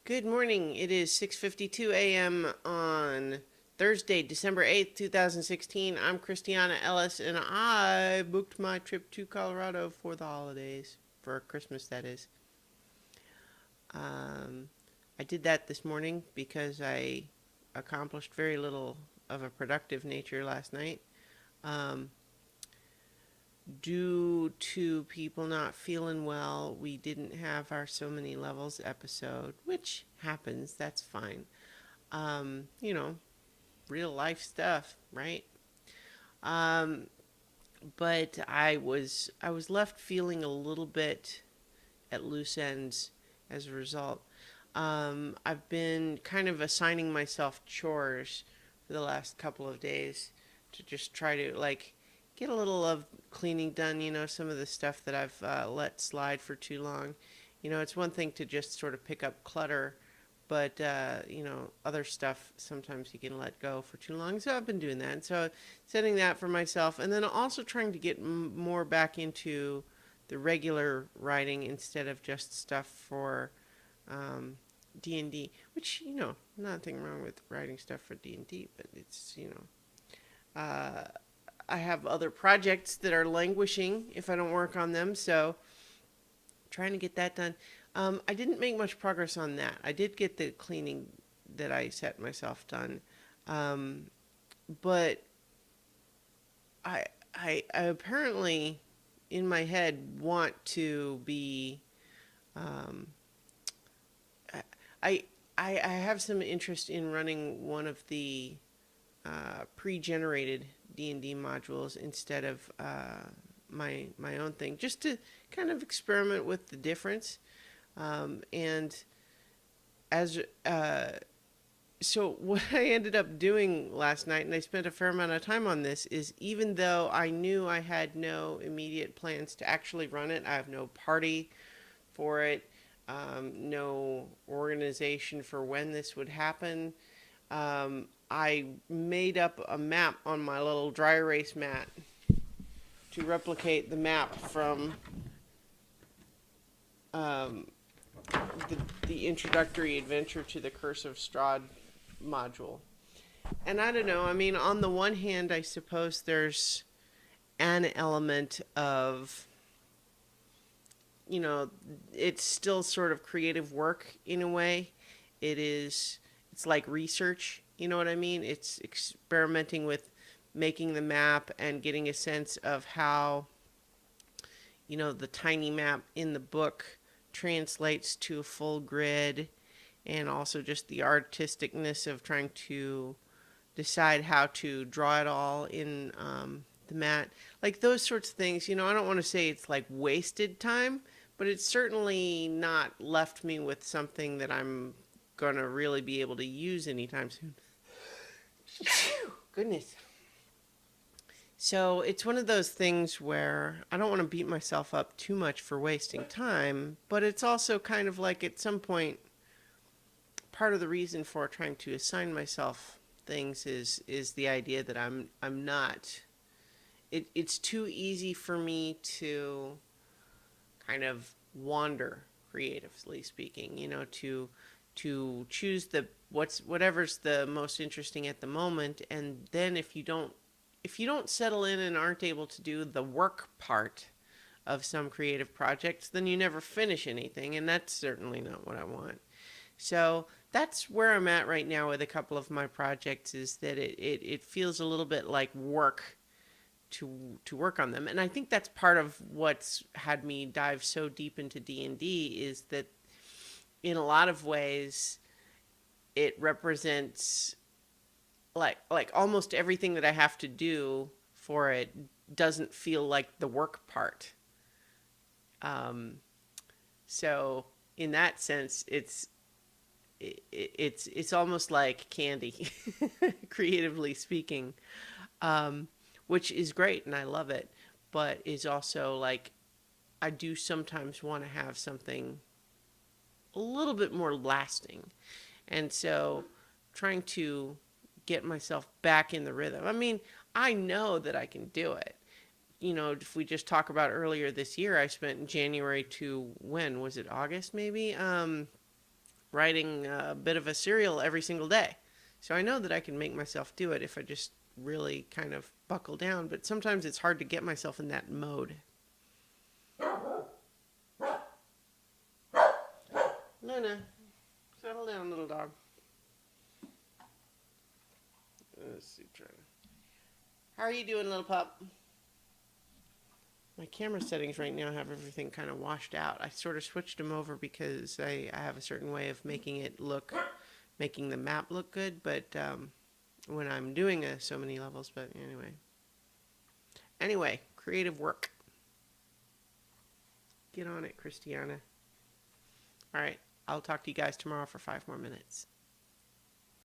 Good morning. It is 6:52 a.m. on Thursday, December 8th, 2016. I'm Christiana Ellis and I booked my trip to Colorado for the holidays, for Christmas that is. Um, I did that this morning because I accomplished very little of a productive nature last night. Um, Due to people not feeling well, we didn't have our So Many Levels episode, which happens, that's fine. um, you know, Real life stuff, right? Um, but I was left feeling a little bit at loose ends as a result. I've been kind of assigning myself chores for the last couple of days to just try to get a little of cleaning done. Some of the stuff that I've let slide for too long. It's one thing to just sort of pick up clutter, but other stuff sometimes you can let go for too long. So I've been doing that. So setting that for myself, and then also trying to get more back into the regular writing instead of just stuff for D&D, which, nothing wrong with writing stuff for D&D, but it's, uh, I have other projects that are languishing if I don't work on them, so trying to get that done. I didn't make much progress on that. I did get the cleaning that I set myself done, um, but I apparently in my head want to be. Um, I, I have some interest in running one of the pre-generated D&D modules instead of my own thing, just to kind of experiment with the difference. And as so what I ended up doing last night, and I spent a fair amount of time on this, is even though I knew I had no immediate plans to actually run it, I have no party for it, no organization for when this would happen. I made up a map on my little dry erase mat to replicate the map from um, the, the introductory adventure to the Curse of Strahd module. And I don't know, I mean, on the one hand, I suppose there's an element of, you know, it's still sort of creative work in a way. It's like research, you know what I mean? It's experimenting with making the map and getting a sense of how, the tiny map in the book translates to a full grid, and also just the artisticness of trying to decide how to draw it all in the mat. Like those sorts of things, I don't want to say it's like wasted time, but it's certainly not left me with something that I'm going to really be able to use anytime soon. Goodness. So it's one of those things where I don't want to beat myself up too much for wasting time, but it's also kind of like at some point, part of the reason for trying to assign myself things is the idea that I'm not. It's too easy for me to kind of wander, creatively speaking. To choose whatever's the most interesting at the moment, and then if you don't settle in and aren't able to do the work part of some creative projects, then you never finish anything, and that's certainly not what I want. So that's where I'm at right now with a couple of my projects, is that it feels a little bit like work to work on them. And I think that's part of what's had me dive so deep into D&D, is that in a lot of ways it represents like almost everything that I have to do for it doesn't feel like the work part. Um, so in that sense, it's almost like candy, creatively speaking, um, which is great and I love it, but is also like I do sometimes want to have something a little bit more lasting, and so trying to get myself back in the rhythm. I mean, I know that I can do it. If we just talk about earlier this year, I spent January to when was it, August maybe? writing a bit of a serial every single day. So I know that I can make myself do it if I just really kind of buckle down, but sometimes it's hard to get myself in that mode. Luna, settle down, little dog. Let's see, how are you doing, little pup? My camera settings right now have everything kind of washed out. I sort of switched them over because I have a certain way of making the map look good, but when I'm doing so many levels, but anyway, creative work. Get on it, Christiana. All right, I'll talk to you guys tomorrow for 5 more minutes.